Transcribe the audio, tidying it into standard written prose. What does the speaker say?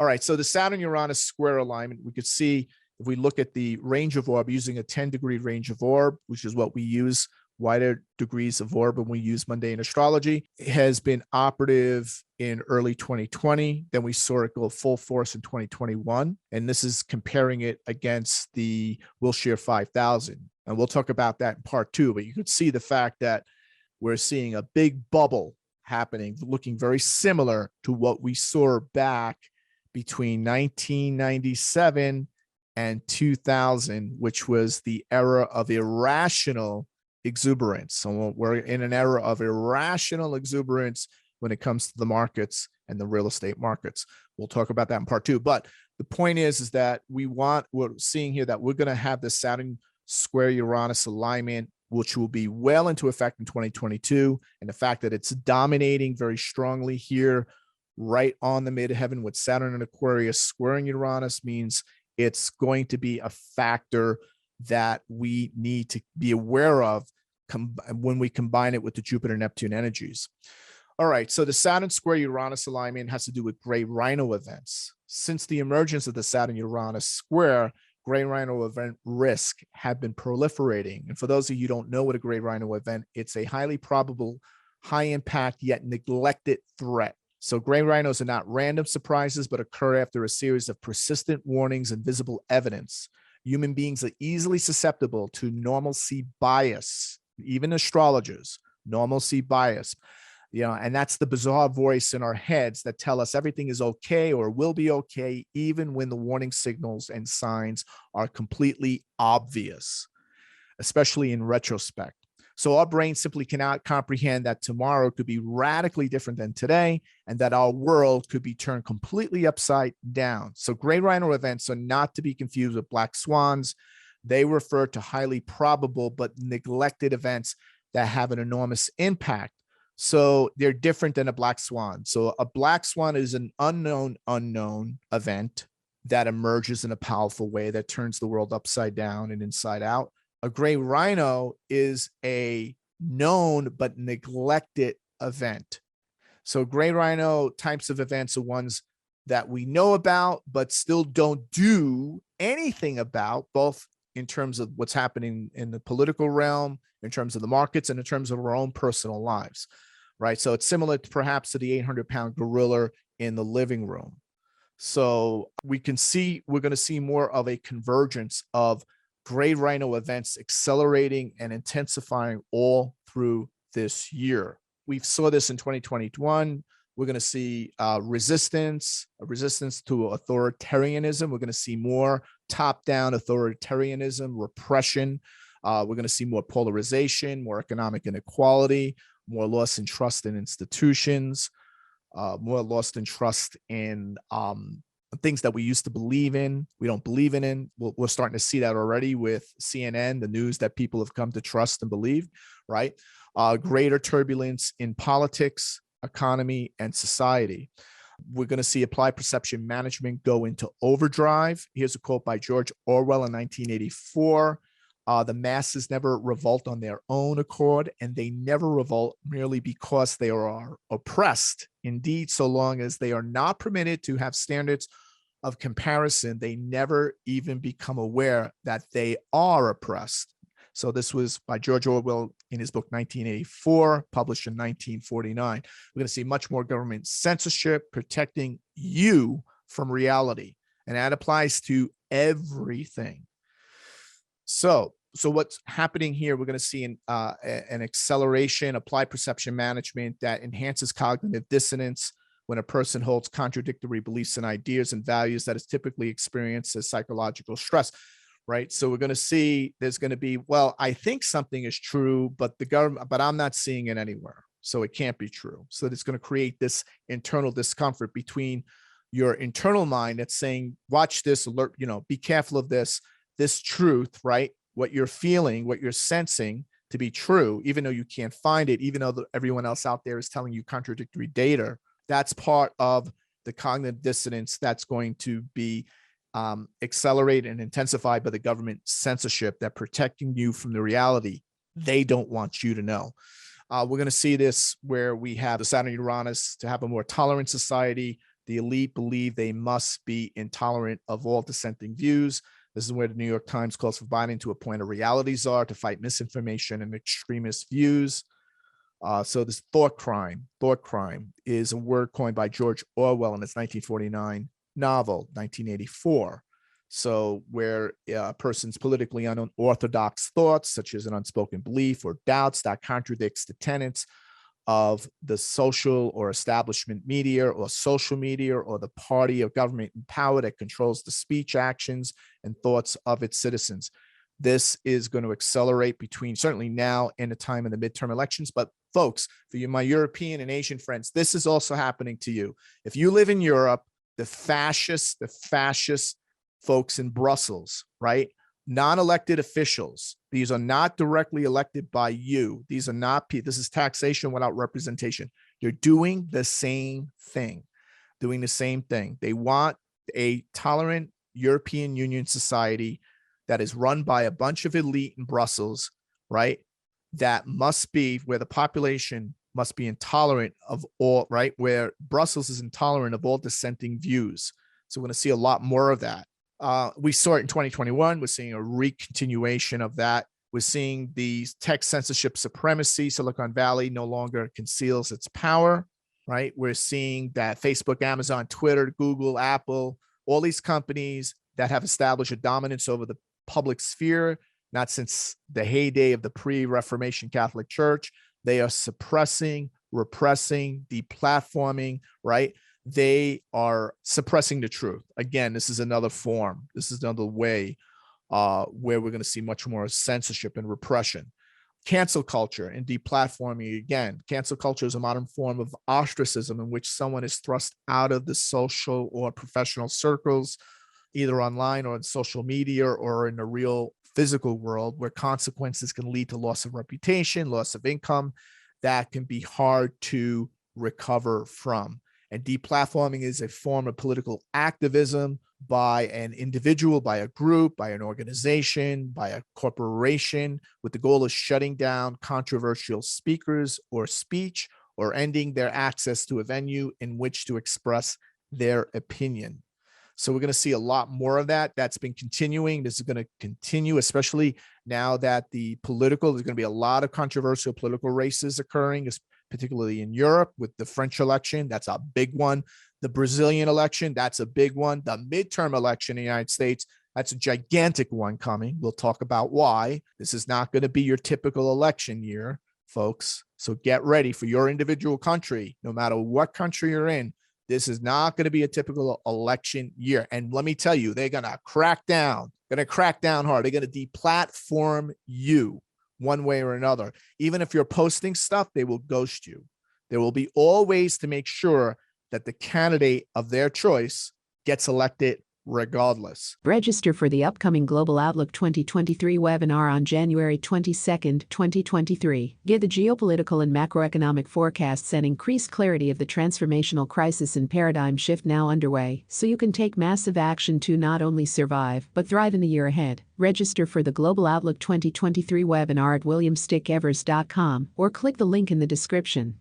All right, so the Saturn-Uranus square alignment, we could see if we look at the range of orb using a 10-degree range of orb, which is what we use, wider degrees of orb when we use mundane astrology, it has been operative in early 2020. Then we saw it go full force in 2021. And this is comparing it against the Wilshire 5000. And we'll talk about that in part two, but you could see the fact that we're seeing a big bubble happening, looking very similar to what we saw back between 1997 and 2000, which was the era of irrational exuberance. So we're in an era of irrational exuberance when it comes to the markets and the real estate markets. We'll talk about that in part two. But the point is that we're seeing here that we're going to have the Saturn square Uranus alignment, which will be well into effect in 2022. And the fact that it's dominating very strongly here, right on the midheaven with Saturn and Aquarius squaring Uranus, means it's going to be a factor that we need to be aware of when we combine it with the Jupiter-Neptune energies. All right, so the Saturn square Uranus alignment has to do with gray rhino events. Since the emergence of the Saturn-Uranus square, gray rhino event risk have been proliferating. And for those of you who don't know what a gray rhino event, it's a highly probable, high impact, yet neglected threat. So gray rhinos are not random surprises, but occur after a series of persistent warnings and visible evidence. Human beings are easily susceptible to normalcy bias, even astrologers, normalcy bias. And that's the bizarre voice in our heads that tell us everything is okay or will be okay, even when the warning signals and signs are completely obvious, especially in retrospect. So our brain simply cannot comprehend that tomorrow could be radically different than today, and that our world could be turned completely upside down. So gray rhino events are not to be confused with black swans. They refer to highly probable but neglected events that have an enormous impact. So they're different than a black swan. So a black swan is an unknown event that emerges in a powerful way that turns the world upside down and inside out. A gray rhino is a known but neglected event. So gray rhino types of events are ones that we know about, but still don't do anything about, both in terms of what's happening in the political realm, in terms of the markets, and in terms of our own personal lives, right? So it's similar to perhaps to the 800-pound gorilla in the living room. So we're going to see more of a convergence of gray rhino events accelerating and intensifying all through this year. We saw this in 2021. We're going to see resistance to authoritarianism. We're going to see more top-down authoritarianism, repression. We're going to see more polarization, more economic inequality, more loss in trust in institutions, more lost in trust in things that we used to believe in, we don't believe in. We're starting to see that already with CNN, the news that people have come to trust and believe, right? Greater turbulence in politics, economy, and society. We're going to see applied perception management go into overdrive. Here's a quote by George Orwell in 1984. The masses never revolt on their own accord, and they never revolt merely because they are oppressed. Indeed, so long as they are not permitted to have standards of comparison, they never even become aware that they are oppressed. So this was by George Orwell in his book 1984, published in 1949. We're going to see much more government censorship protecting you from reality, and that applies to everything. So what's happening here, we're going to see an acceleration, applied perception management that enhances cognitive dissonance when a person holds contradictory beliefs and ideas and values that is typically experienced as psychological stress, right? So we're going to see there's going to be, well, I think something is true, but I'm not seeing it anywhere. So it can't be true. So it's going to create this internal discomfort between your internal mind that's saying, watch this, alert, be careful of this truth, right? What you're feeling, what you're sensing to be true, even though you can't find it, even though everyone else out there is telling you contradictory data. That's part of the cognitive dissonance that's going to be accelerated and intensified by the government censorship that protecting you from the reality they don't want you to know. We're going to see this where we have the Saturn-Uranus to have a more tolerant society, The elite believe they must be intolerant of all dissenting views. This is where the New York Times calls for Biden to appoint a reality czar to fight misinformation and extremist views. So this thought crime is a word coined by George Orwell in his 1949 novel, 1984. So where a person's politically unorthodox thoughts, such as an unspoken belief or doubts that contradicts the tenets of the social or establishment media or social media or the party of government in power that controls the speech, actions, and thoughts of its citizens. This is going to accelerate between certainly now and the time of the midterm elections. But folks, for you, my European and Asian friends, this is also happening to you. If you live in Europe, the fascist folks in Brussels, right? Non-elected officials. These are not directly elected by you. These are not, this is taxation without representation. They're doing the same thing, They want a tolerant European Union society that is run by a bunch of elite in Brussels, right? That must be where the population must be intolerant of all, right? Where Brussels is intolerant of all dissenting views. So we're going to see a lot more of that. We saw it in 2021. We're seeing a recontinuation of that. We're seeing the tech censorship supremacy. Silicon Valley no longer conceals its power, right? We're seeing that Facebook, Amazon, Twitter, Google, Apple, all these companies that have established a dominance over the public sphere, not since the heyday of the pre-Reformation Catholic Church. They are suppressing, repressing, deplatforming, right? They are suppressing the truth. Again, this is another form. This is another way where we're going to see much more censorship and repression. Cancel culture and deplatforming. Again, cancel culture is a modern form of ostracism in which someone is thrust out of the social or professional circles, either online or in social media or in the real physical world, where consequences can lead to loss of reputation, loss of income that can be hard to recover from. And deplatforming is a form of political activism by an individual, by a group, by an organization, by a corporation, with the goal of shutting down controversial speakers or speech, or ending their access to a venue in which to express their opinion. So we're going to see a lot more of that. That's been continuing. This is going to continue, especially now that there's going to be a lot of controversial political races occurring, particularly in Europe with the French election. That's a big one. The Brazilian election, that's a big one. The midterm election in the United States, that's a gigantic one coming. We'll talk about why. This is not going to be your typical election year, folks. So get ready for your individual country, no matter what country you're in. This is not going to be a typical election year. And let me tell you, they're going to crack down, hard. They're going to deplatform you one way or another. Even if you're posting stuff, they will ghost you. There will be all ways to make sure that the candidate of their choice gets elected regardless. Register for the upcoming Global Outlook 2023 webinar on January 22, 2023. Get the geopolitical and macroeconomic forecasts and increased clarity of the transformational crisis and paradigm shift now underway, so you can take massive action to not only survive, but thrive in the year ahead. Register for the Global Outlook 2023 webinar at williamstickevers.com or click the link in the description.